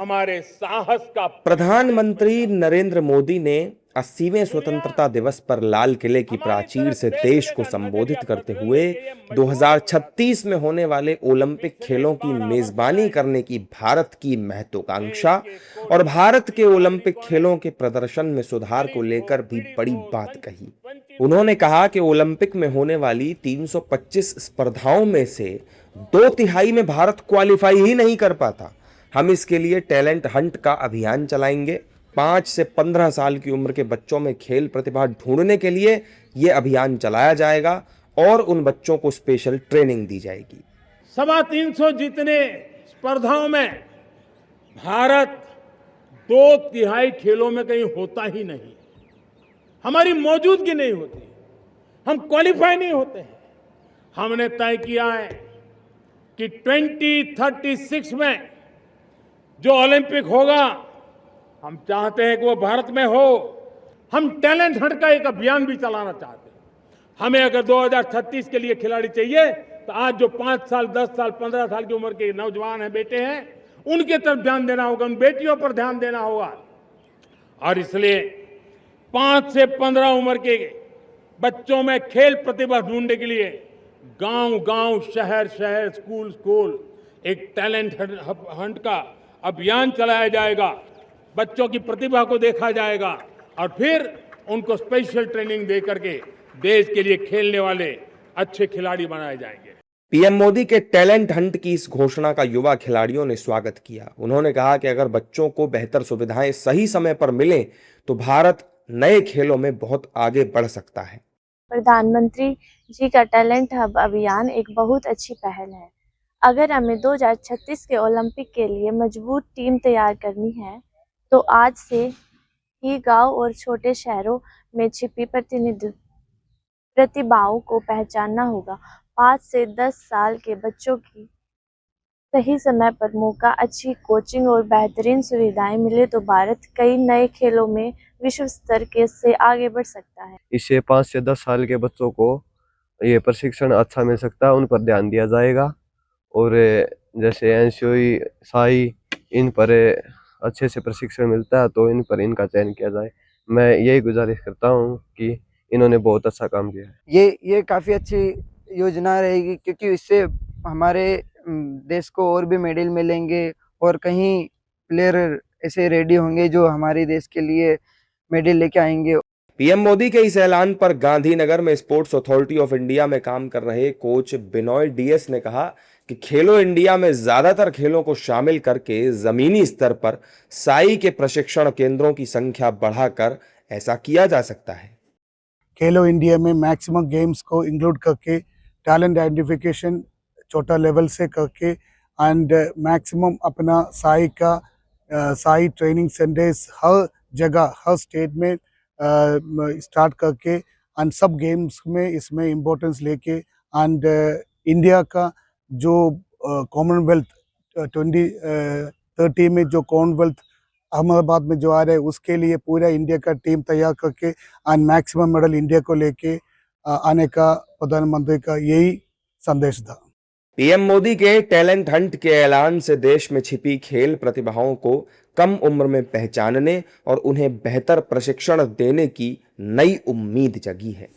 हमारे साहस का। प्रधानमंत्री नरेंद्र मोदी ने 80वें स्वतंत्रता दिवस पर लाल किले की प्राचीर से देश को संबोधित करते हुए 2036 में होने वाले ओलंपिक खेलों की मेजबानी करने की भारत की महत्वाकांक्षा और भारत के ओलंपिक खेलों के प्रदर्शन में सुधार को लेकर भी बड़ी बात कही। उन्होंने कहा कि ओलंपिक में होने वाली 325 स्पर्धाओं में से 2/3 में भारत क्वालिफाई ही नहीं कर पाता। हम इसके लिए टैलेंट हंट का अभियान चलाएंगे। 5 से 15 साल की उम्र के बच्चों में खेल प्रतिभा ढूंढने के लिए यह अभियान चलाया जाएगा और उन बच्चों को स्पेशल ट्रेनिंग दी जाएगी। 350 जितने स्पर्धाओं में भारत 2/3 खेलों में कहीं होता ही नहीं, हमारी मौजूदगी नहीं होती, हम क्वालिफाई नहीं होते हैं। हमने तय किया है कि 2036 में जो ओलंपिक होगा, हम चाहते हैं कि वो भारत में हो। हम टैलेंट हंट का एक अभियान भी चलाना चाहते हैं। हमें अगर 2036 के लिए खिलाड़ी चाहिए तो आज जो 5 साल, 10 साल, 15 साल की उम्र के नौजवान हैं, बेटे हैं, उनके तरफ ध्यान देना होगा, उन बेटियों पर ध्यान देना होगा। और इसलिए 5 से 15 उम्र के बच्चों में खेल प्रतिभा ढूंढने के लिए गांव-गांव, शहर-शहर, स्कूल-स्कूल एक टैलेंट हंट का अभियान चलाया जाएगा। बच्चों की प्रतिभा को देखा जाएगा और फिर उनको स्पेशल ट्रेनिंग दे करके देश के लिए खेलने वाले अच्छे खिलाड़ी बनाए जाएंगे। पीएम मोदी के टैलेंट हंट की इस घोषणा का युवा खिलाड़ियों ने स्वागत किया। उन्होंने कहा कि अगर बच्चों को बेहतर सुविधाएं सही समय पर मिलें तो भारत नए खेलों में बहुत आगे बढ़ सकता है। प्रधानमंत्री जी का टैलेंट हब अभियान एक बहुत अच्छी पहल है। अगर हमें 2036 के ओलंपिक के लिए मजबूत टीम तैयार करनी है तो आज से ही गांव और छोटे शहरों में छिपी प्रतिभाओं को पहचानना होगा। 5 से 10 साल के बच्चों की सही समय पर मौका, अच्छी कोचिंग और बेहतरीन सुविधाएं मिले तो भारत कई नए खेलों में विश्व स्तर के से आगे बढ़ सकता है। इससे 5 से 10 साल के बच्चों को ये प्रशिक्षण अच्छा मिल सकता है, उन पर ध्यान दिया जाएगा। और जैसे एनसीओई, साई, इन पर अच्छे से प्रशिक्षण मिलता है तो इन पर इनका चयन किया जाए। मैं यही गुजारिश करता हूँ कि इन्होंने बहुत अच्छा काम किया है। ये काफ़ी अच्छी योजना रहेगी क्योंकि इससे हमारे देश को और भी मेडल मिलेंगे और कहीं प्लेयर ऐसे रेडी होंगे जो हमारे देश के लिए मेडल लेके आएंगे। पीएम मोदी के इस ऐलान पर गांधीनगर में स्पोर्ट्स अथॉरिटी ऑफ इंडिया में काम कर रहे कोच बिनॉय डीएस ने कहा कि खेलो इंडिया में ज्यादातर खेलों को शामिल करके जमीनी स्तर पर साई के प्रशिक्षण केंद्रों की संख्या बढ़ाकर ऐसा किया जा सकता है। खेलो इंडिया में मैक्सिमम गेम्स को इंक्लूड करके टैलेंट आइडेंटिफिकेशन छोटा लेवल से करके एंड मैक्सिमम अपना साई ट्रेनिंग सेंटर्स हर जगह, हर स्टेट में स्टार्ट करके एंड सब गेम्स में इसमें इम्पोर्टेंस लेके एंड इंडिया का जो कॉमनवेल्थ 2030 में जो कॉमनवेल्थ अहमदाबाद में जो आ रहा है उसके लिए पूरा इंडिया का टीम तैयार करके एंड मैक्सिमम मेडल इंडिया को लेके आने का प्रधानमंत्री का यही संदेश था। पीएम मोदी के टैलेंट हंट के ऐलान से देश में छिपी खेल प्रतिभाओं को कम उम्र में पहचानने और उन्हें बेहतर प्रशिक्षण देने की नई उम्मीद जगी है।